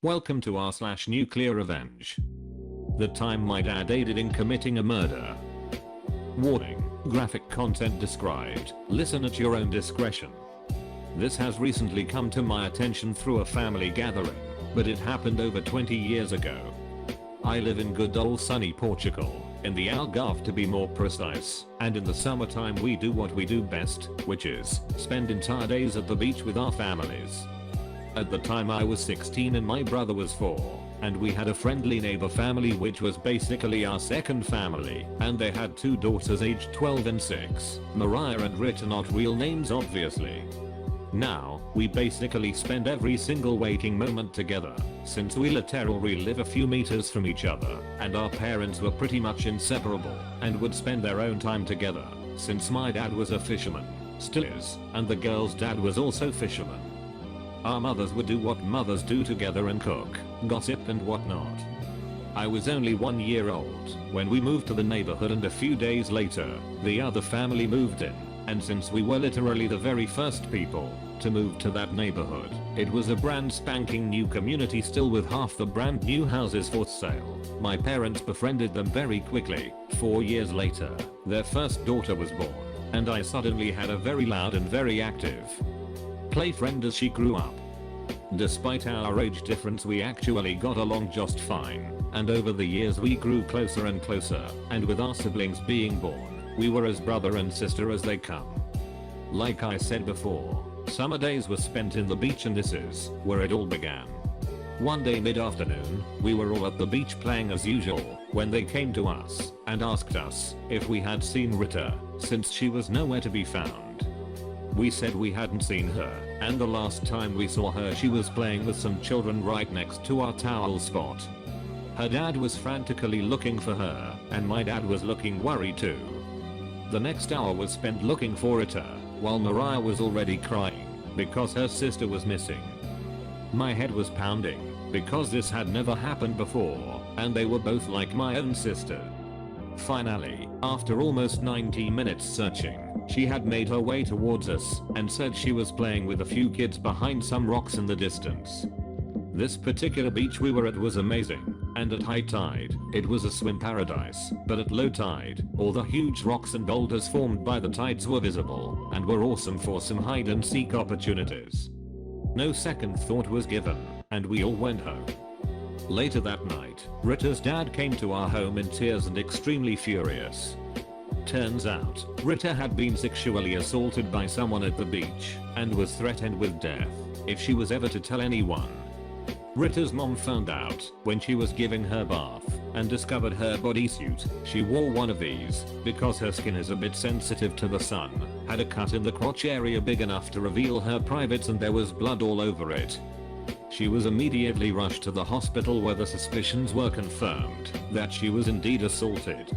Welcome to r/NuclearRevenge. The time my dad aided in committing a murder. Warning, graphic content described, listen at your own discretion. This has recently come to my attention through a family gathering, but it happened over 20 years ago. I live in good old sunny Portugal, in the Algarve to be more precise, and in the summertime we do what we do best, which is spend entire days at the beach with our families. At the time I was 16 and my brother was 4, and we had a friendly neighbor family which was basically our second family, and they had 2 daughters aged 12 and 6, Mariah and Rita, not real names obviously. Now, we basically spend every single waking moment together, since we literally live a few meters from each other, and our parents were pretty much inseparable, and would spend their own time together, since my dad was a fisherman, still is, and the girl's dad was also fisherman. Our mothers would do what mothers do together and cook, gossip and whatnot. I was only 1 year old when we moved to the neighborhood, and a few days later, the other family moved in, and since we were literally the very first people to move to that neighborhood, it was a brand spanking new community still with half the brand new houses for sale. My parents befriended them very quickly. 4 years later, their first daughter was born, and I suddenly had a very loud and very active play friend as she grew up. Despite our age difference, we actually got along just fine, and over the years we grew closer and closer, and with our siblings being born, we were as brother and sister as they come. Like I said before, summer days were spent in the beach, and this is where it all began. One day mid-afternoon, we were all at the beach playing as usual, when they came to us and asked us if we had seen Rita, since she was nowhere to be found. We said we hadn't seen her, and the last time we saw her she was playing with some children right next to our towel spot. Her dad was frantically looking for her, and my dad was looking worried too. The next hour was spent looking for Rita, while Mariah was already crying, because her sister was missing. My head was pounding, because this had never happened before, and they were both like my own sister. Finally, after almost 90 minutes searching, she had made her way towards us and said she was playing with a few kids behind some rocks in the distance. This particular beach we were at was amazing, and at high tide, it was a swim paradise, but at low tide, all the huge rocks and boulders formed by the tides were visible and were awesome for some hide and seek opportunities. No second thought was given, and we all went home. Later that night, Rita's dad came to our home in tears and extremely furious. Turns out, Rita had been sexually assaulted by someone at the beach, and was threatened with death if she was ever to tell anyone. Rita's mom found out when she was giving her bath, and discovered her bodysuit. She wore one of these, because her skin is a bit sensitive to the sun, had a cut in the crotch area big enough to reveal her privates, and there was blood all over it. She was immediately rushed to the hospital where the suspicions were confirmed that she was indeed assaulted.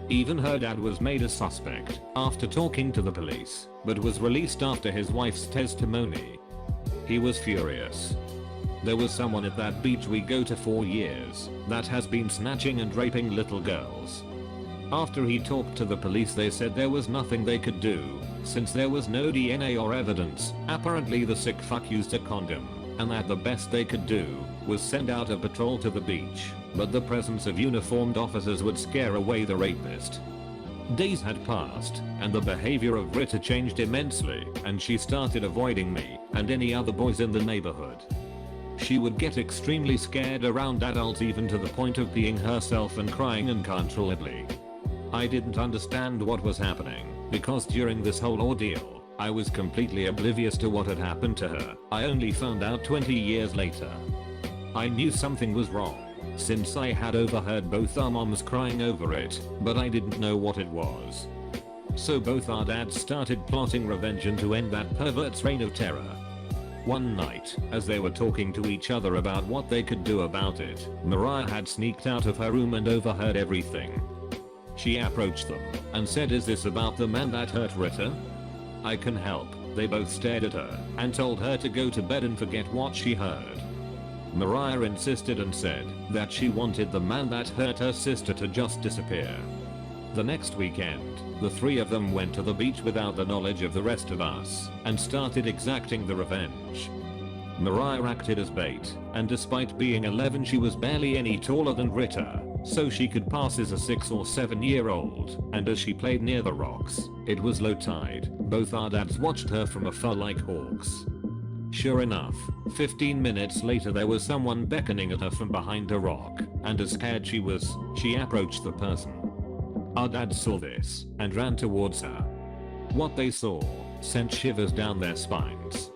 Even her dad was made a suspect after talking to the police, but was released after his wife's testimony. He was furious. There was someone at that beach we go to for years that has been snatching and raping little girls. After he talked to the police, they said there was nothing they could do, since there was no DNA or evidence. Apparently the sick fuck used a condom, and that the best they could do was send out a patrol to the beach, but the presence of uniformed officers would scare away the rapist. Days had passed, and the behavior of Rita changed immensely, and she started avoiding me and any other boys in the neighborhood. She would get extremely scared around adults, even to the point of being herself and crying uncontrollably. I didn't understand what was happening, because during this whole ordeal, I was completely oblivious to what had happened to her. I only found out 20 years later. I knew something was wrong, since I had overheard both our moms crying over it, but I didn't know what it was. So both our dads started plotting revenge and to end that pervert's reign of terror. One night, as they were talking to each other about what they could do about it, Mariah had sneaked out of her room and overheard everything. She approached them and said, "Is this about the man that hurt Rita?" "I can help." They both stared at her and told her to go to bed and forget what she heard. Mariah insisted and said that she wanted the man that hurt her sister to just disappear. The next weekend, the 3 of them went to the beach without the knowledge of the rest of us and started exacting the revenge. Mariah acted as bait, and despite being 11 she was barely any taller than Ritter, so she could pass as a 6 or 7 year old, and as she played near the rocks, it was low tide, both our dads watched her from afar like hawks. Sure enough, 15 minutes later there was someone beckoning at her from behind a rock, and as scared she was, she approached the person. Our dad saw this, and ran towards her. What they saw sent shivers down their spines.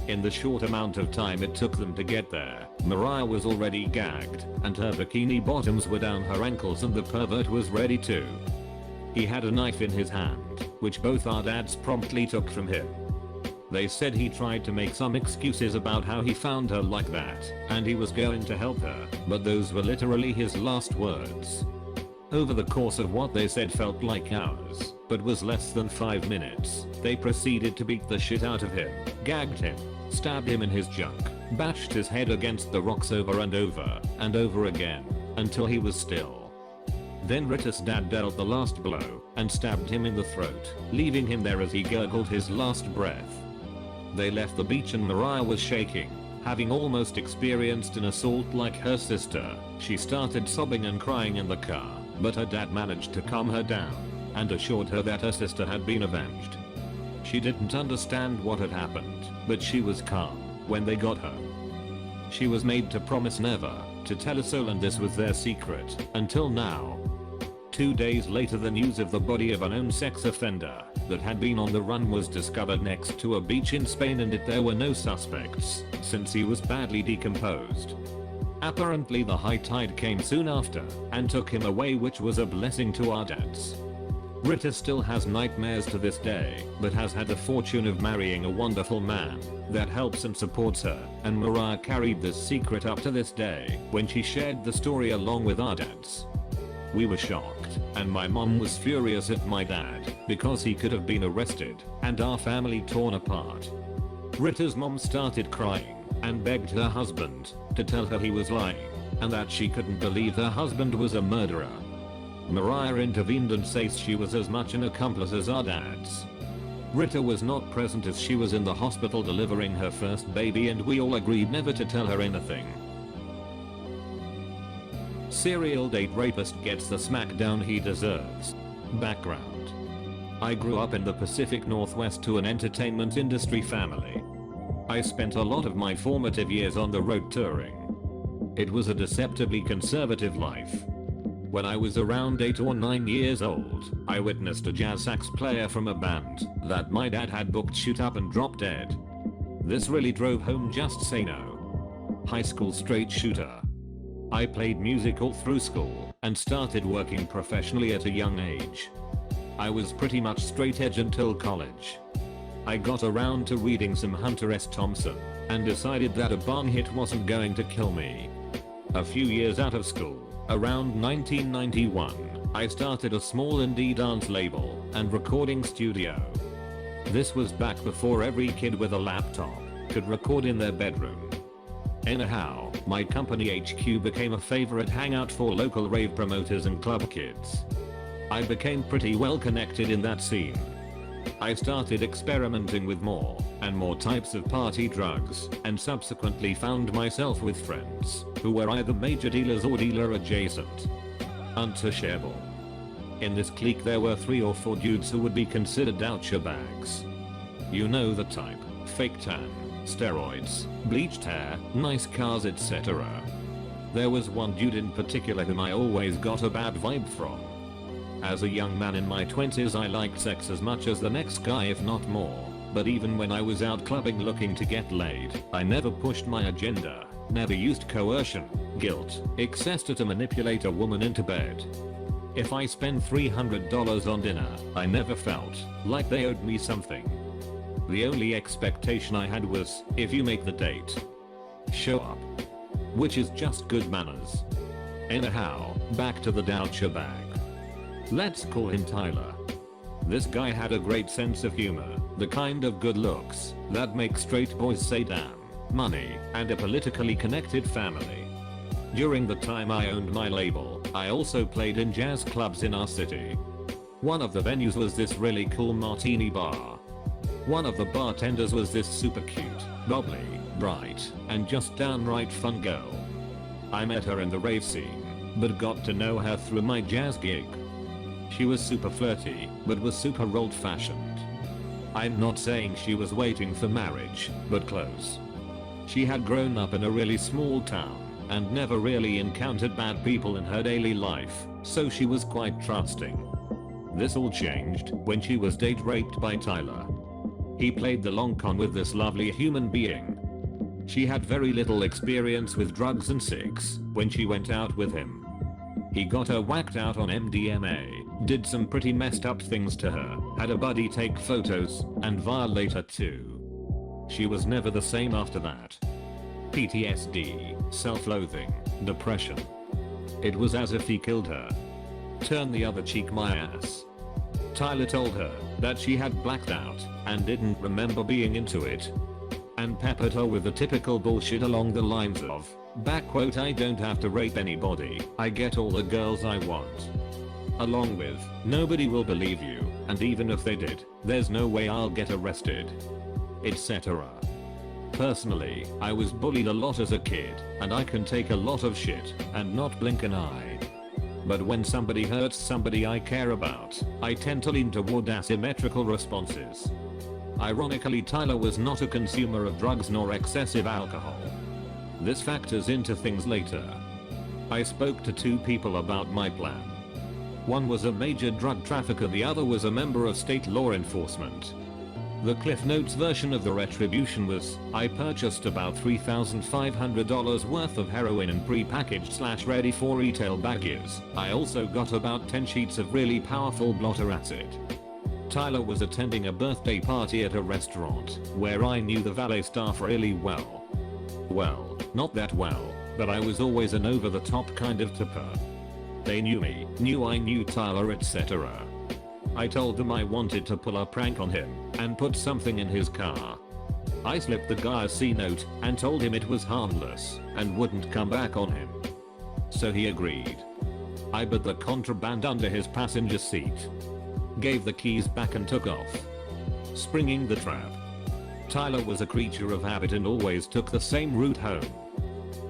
In the short amount of time it took them to get there, Mariah was already gagged, and her bikini bottoms were down her ankles and the pervert was ready too. He had a knife in his hand, which both our dads promptly took from him. They said he tried to make some excuses about how he found her like that, and he was going to help her, but those were literally his last words. Over the course of what they said felt like hours, but was less than 5 minutes, they proceeded to beat the shit out of him, gagged him, stabbed him in his junk, bashed his head against the rocks over and over again, until he was still. Then Ritter's dad dealt the last blow, and stabbed him in the throat, leaving him there as he gurgled his last breath. They left the beach and Mariah was shaking. Having almost experienced an assault like her sister, she started sobbing and crying in the car, but her dad managed to calm her down, and assured her that her sister had been avenged. She didn't understand what had happened, but she was calm when they got her. She was made to promise never to tell a soul, and this was their secret, until now. 2 days later the news of the body of an unknown sex offender that had been on the run was discovered next to a beach in Spain, and there were no suspects, since he was badly decomposed. Apparently the high tide came soon after, and took him away, which was a blessing to our dads. Ritter still has nightmares to this day, but has had the fortune of marrying a wonderful man that helps and supports her, and Mariah carried this secret up to this day when she shared the story along with our dads. We were shocked, and my mom was furious at my dad because he could have been arrested, and our family torn apart. Ritter's mom started crying and begged her husband to tell her he was lying, and that she couldn't believe her husband was a murderer. Mariah intervened and says she was as much an accomplice as our dads. Ritter was not present as she was in the hospital delivering her first baby, and we all agreed never to tell her anything. Serial date rapist gets the smackdown he deserves. Background: I grew up in the Pacific Northwest to an entertainment industry family. I spent a lot of my formative years on the road touring. It was a deceptively conservative life. When I was around 8 or 9 years old, I witnessed a jazz sax player from a band that my dad had booked shoot up and drop dead. This really drove home just say no. High school straight shooter. I played music all through school and started working professionally at a young age. I was pretty much straight edge until college. I got around to reading some Hunter S. Thompson and decided that a bong hit wasn't going to kill me. A few years out of school, around 1991, I started a small indie dance label and recording studio. This was back before every kid with a laptop could record in their bedroom. Anyhow, my company HQ became a favorite hangout for local rave promoters and club kids. I became pretty well connected in that scene. I started experimenting with more and more types of party drugs, and subsequently found myself with friends who were either major dealers or dealer adjacent. Untouchable. In this clique there were 3 or 4 dudes who would be considered oucher bags. You know the type: fake tan, steroids, bleached hair, nice cars, etc. There was one dude in particular whom I always got a bad vibe from. As a young man in my 20s I liked sex as much as the next guy, if not more, but even when I was out clubbing looking to get laid, I never pushed my agenda, never used coercion, guilt, etc. to manipulate a woman into bed. If I spent $300 on dinner, I never felt like they owed me something. The only expectation I had was, if you make the date, show up. Which is just good manners. Anyhow, back to the doucher bag. Let's call him Tyler. This guy had a great sense of humor, the kind of good looks that make straight boys say damn, money, and a politically connected family. During the time I owned my label, I also played in jazz clubs in our city. One of the venues was this really cool martini bar. One of the bartenders was this super cute, bubbly, bright, and just downright fun girl. I met her in the rave scene, but got to know her through my jazz gig. She was super flirty, but was super old-fashioned. I'm not saying she was waiting for marriage, but close. She had grown up in a really small town, and never really encountered bad people in her daily life, so she was quite trusting. This all changed when she was date raped by Tyler. He played the long con with this lovely human being. She had very little experience with drugs and sex when she went out with him. He got her whacked out on MDMA, did some pretty messed up things to her, had a buddy take photos, and violate her too. She was never the same after that. PTSD, self-loathing, depression. It was as if he killed her. Turn the other cheek my ass. Tyler told her that she had blacked out and didn't remember being into it, and peppered her with the typical bullshit along the lines of, "I don't have to rape anybody, I get all the girls I want." Along with, "Nobody will believe you, and even if they did, there's no way I'll get arrested," etc. Personally, I was bullied a lot as a kid, and I can take a lot of shit and not blink an eye. But when somebody hurts somebody I care about, I tend to lean toward asymmetrical responses. Ironically, Tyler was not a consumer of drugs nor excessive alcohol. This factors into things later. I spoke to two people about my plan. One was a major drug trafficker, the other was a member of state law enforcement. The Cliff Notes version of the retribution was, I purchased about $3,500 worth of heroin in pre-packaged / ready for retail baggies. I also got about 10 sheets of really powerful blotter acid. Tyler was attending a birthday party at a restaurant where I knew the valet staff really well. Well, not that well, but I was always an over-the-top kind of tipper. They knew me, knew I knew Tyler, etc. I told them I wanted to pull a prank on him and put something in his car. I slipped the guy a C note and told him it was harmless and wouldn't come back on him. So he agreed. I put the contraband under his passenger seat, gave the keys back and took off, springing the trap. Tyler was a creature of habit and always took the same route home.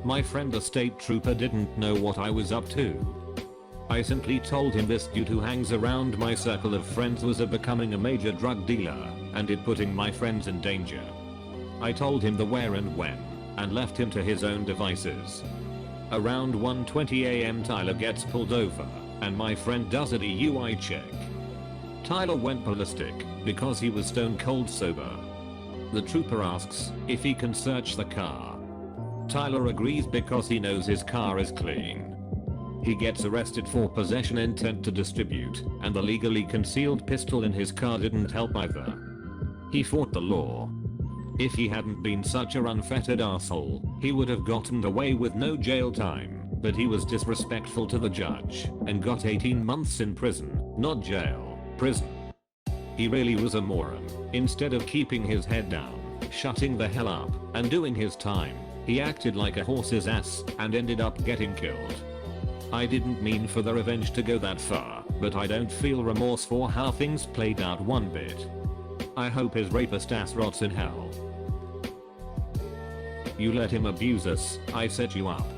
My friend the state trooper didn't know what I was up to. I simply told him this due to hangs around my circle of friends was becoming a major drug dealer and it putting my friends in danger. I told him the where and when and left him to his own devices. Around 1:20 AM Tyler gets pulled over and my friend does a DUI check. Tyler went ballistic because he was stone cold sober. The trooper asks if he can search the car. Tyler agrees because he knows his car is clean. He gets arrested for possession intent to distribute, and the legally concealed pistol in his car didn't help either. He fought the law. If he hadn't been such a unfettered asshole, he would have gotten away with no jail time, but he was disrespectful to the judge and got 18 months in prison, not jail, prison. He really was a moron. Instead of keeping his head down, shutting the hell up, and doing his time, he acted like a horse's ass and ended up getting killed. I didn't mean for the revenge to go that far, but I don't feel remorse for how things played out one bit. I hope his rapist ass rots in hell. You let him abuse us, I set you up.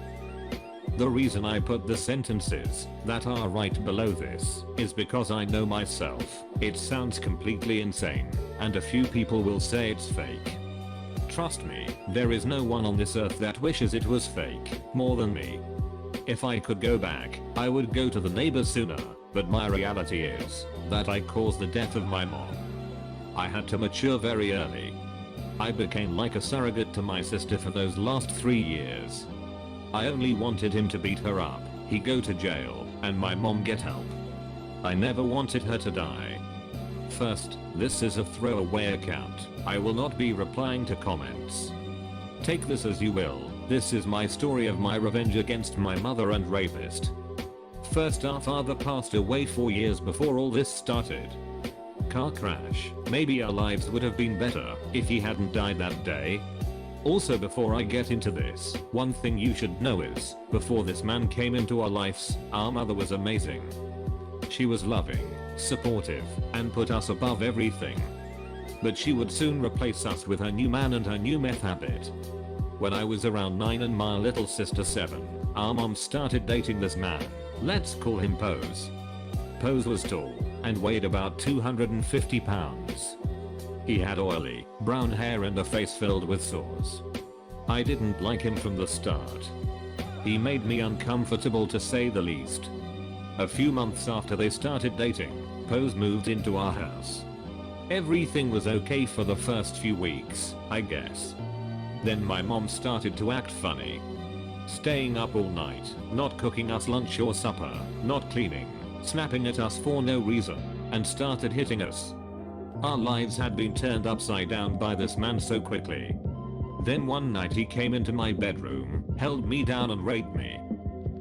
The reason I put the sentences that are right below this is because I know myself, it sounds completely insane, and a few people will say it's fake. Trust me, there is no one on this earth that wishes it was fake more than me. If I could go back, I would go to the neighbor sooner, but my reality is that I caused the death of my mom. I had to mature very early. I became like a surrogate to my sister for those last 3 years. I only wanted him to beat her up, he go to jail, and my mom get help. I never wanted her to die. First, this is a throwaway account. I will not be replying to comments. Take this as you will. This is my story of my revenge against my mother and rapist. First, our father passed away 4 years before all this started. Car crash. Maybe our lives would have been better if he hadn't died that day. Also, before I get into this, one thing you should know is, before this man came into our lives, our mother was amazing. She was loving, supportive, and put us above everything. But she would soon replace us with her new man and her new meth habit. When I was around 9 and my little sister 7, our mom started dating this man. Let's call him Pose. Pose was tall and weighed about 250 pounds. He had oily, brown hair and a face filled with sores. I didn't like him from the start. He made me uncomfortable to say the least. A few months after they started dating, Pose moved into our house. Everything was okay for the first few weeks, I guess. Then my mom started to act funny. Staying up all night, not cooking us lunch or supper, not cleaning, snapping at us for no reason, and started hitting us. Our lives had been turned upside down by this man so quickly. Then one night he came into my bedroom, held me down and raped me.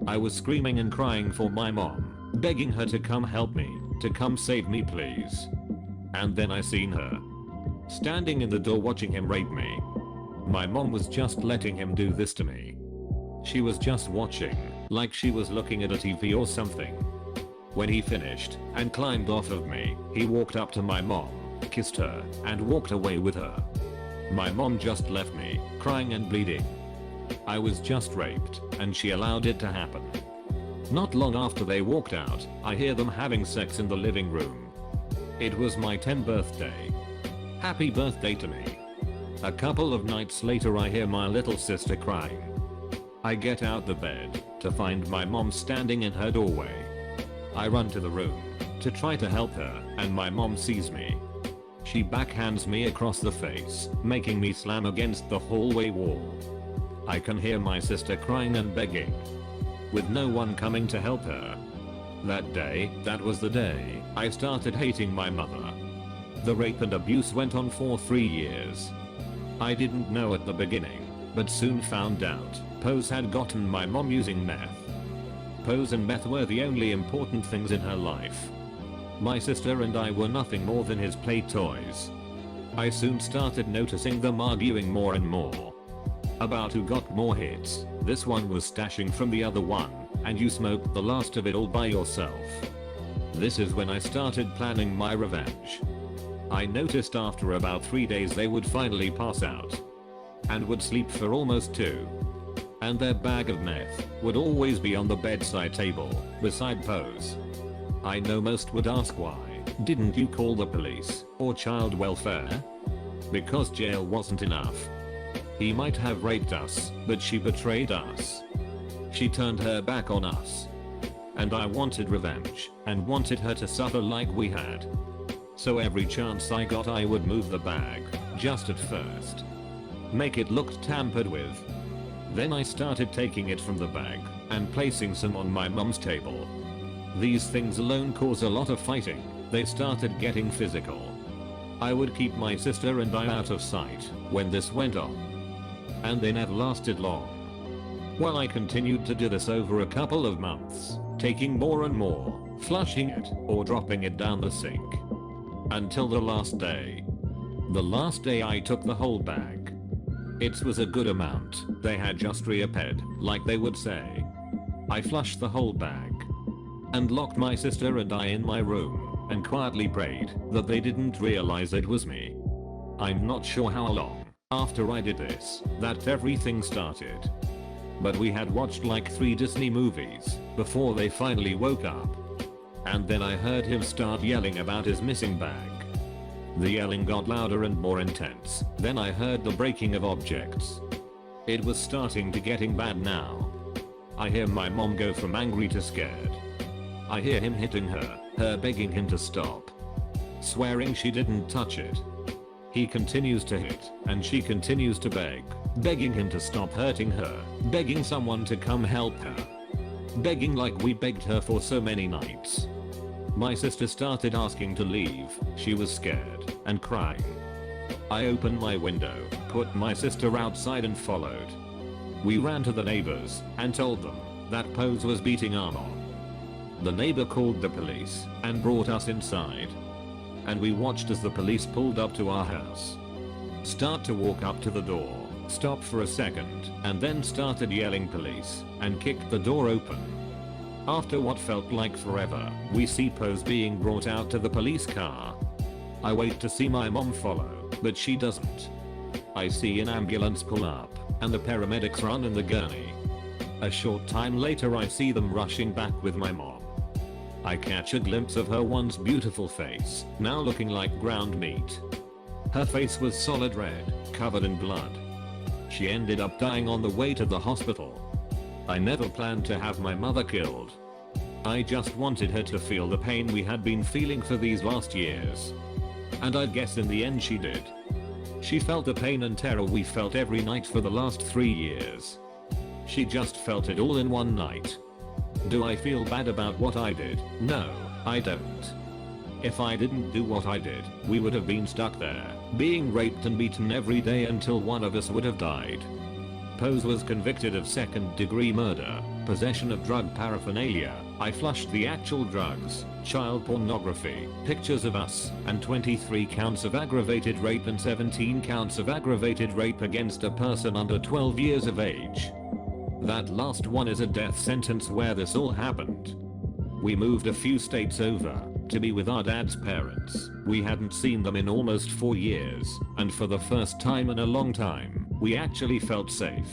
I was screaming and crying for my mom, begging her to come help me, to come save me please. And then I seen her standing in the door watching him rape me. My mom was just letting him do this to me. She was just watching, like she was looking at a TV or something. When he finished and climbed off of me, he walked up to my mom, kissed her, and walked away with her. My mom just left me, crying and bleeding. I was just raped, and she allowed it to happen. Not long after they walked out, I hear them having sex in the living room. It was my 10th birthday. Happy birthday to me. A couple of nights later I hear my little sister crying. I get out the bed to find my mom standing in her doorway. I run to the room to try to help her, and my mom sees me. She backhands me across the face, making me slam against the hallway wall. I can hear my sister crying and begging, with no one coming to help her. That was the day I started hating my mother. The rape and abuse went on for 3 years. I didn't know at the beginning, but soon found out Pose had gotten my mom using meth. Pose and meth were the only important things in her life. My sister and I were nothing more than his play toys. I soon started noticing them arguing more and more about who got more hits. This one was stashing from the other one, and you smoked the last of it all by yourself. This is when I started planning my revenge. I noticed after about 3 days they would finally pass out and would sleep for almost 2. And their bag of meth would always be on the bedside table, beside Pose. I know most would ask why didn't you call the police or child welfare? Because jail wasn't enough. He might have raped us, but she betrayed us. She turned her back on us. And I wanted revenge, and wanted her to suffer like we had. So every chance I got I would move the bag, just at first. Make it look tampered with. Then I started taking it from the bag, and placing some on my mom's table. These things alone cause a lot of fighting. They started getting physical. I would keep my sister and I out of sight when this went on. And they never lasted long. Well, I continued to do this over a couple of months, taking more and more, flushing it, or dropping it down the sink. Until the last day. The last day I took the whole bag. It was a good amount. They had just reappeared, like they would say. I flushed the whole bag and locked my sister and I in my room and quietly prayed that they didn't realize it was me. I'm not sure how long after I did this that everything started. But we had watched like 3 Disney movies before they finally woke up. And then I heard him start yelling about his missing bag. The yelling got louder and more intense. Then I heard the breaking of objects. It was starting to getting bad now. I hear my mom go from angry to scared. I hear him hitting her begging him to stop, swearing she didn't touch it. He continues to hit, and she continues to beg, begging him to stop hurting her, begging someone to come help her. Begging like we begged her for so many nights. My sister started asking to leave. She was scared and crying. I opened my window, put my sister outside and followed. We ran to the neighbors and told them that Pose was beating our mom. The neighbor called the police and brought us inside. And we watched as the police pulled up to our house. Start to walk up to the door, stop for a second, and then started yelling police and kicked the door open. After what felt like forever, we see Pose being brought out to the police car. I wait to see my mom follow, but she doesn't. I see an ambulance pull up, and the paramedics run in the gurney. A short time later I see them rushing back with my mom. I catch a glimpse of her once beautiful face, now looking like ground meat. Her face was solid red, covered in blood. She ended up dying on the way to the hospital. I never planned to have my mother killed. I just wanted her to feel the pain we had been feeling for these last years. And I guess in the end she did. She felt the pain and terror we felt every night for the last 3 years. She just felt it all in one night. Do I feel bad about what I did? No, I don't. If I didn't do what I did, we would have been stuck there, being raped and beaten every day until one of us would have died. Pose was convicted of second-degree murder, possession of drug paraphernalia. I flushed the actual drugs, child pornography, pictures of us, and 23 counts of aggravated rape and 17 counts of aggravated rape against a person under 12 years of age. That last one is a death sentence where this all happened. We moved a few states over to be with our dad's parents. We hadn't seen them in almost 4 years, and for the first time in a long time, we actually felt safe.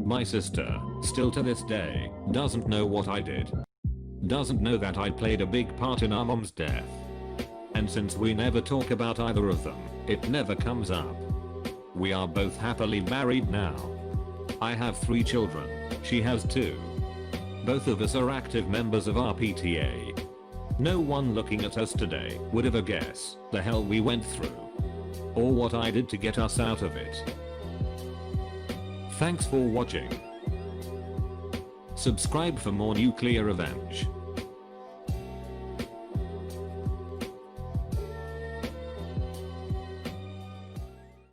My sister, still to this day, doesn't know what I did. Doesn't know that I played a big part in our mom's death. And since we never talk about either of them, it never comes up. We are both happily married now. I have 3 children, she has 2. Both of us are active members of our PTA. No one looking at us today would ever guess the hell we went through, or what I did to get us out of it. Thanks for watching. Subscribe for more Nuclear Revenge.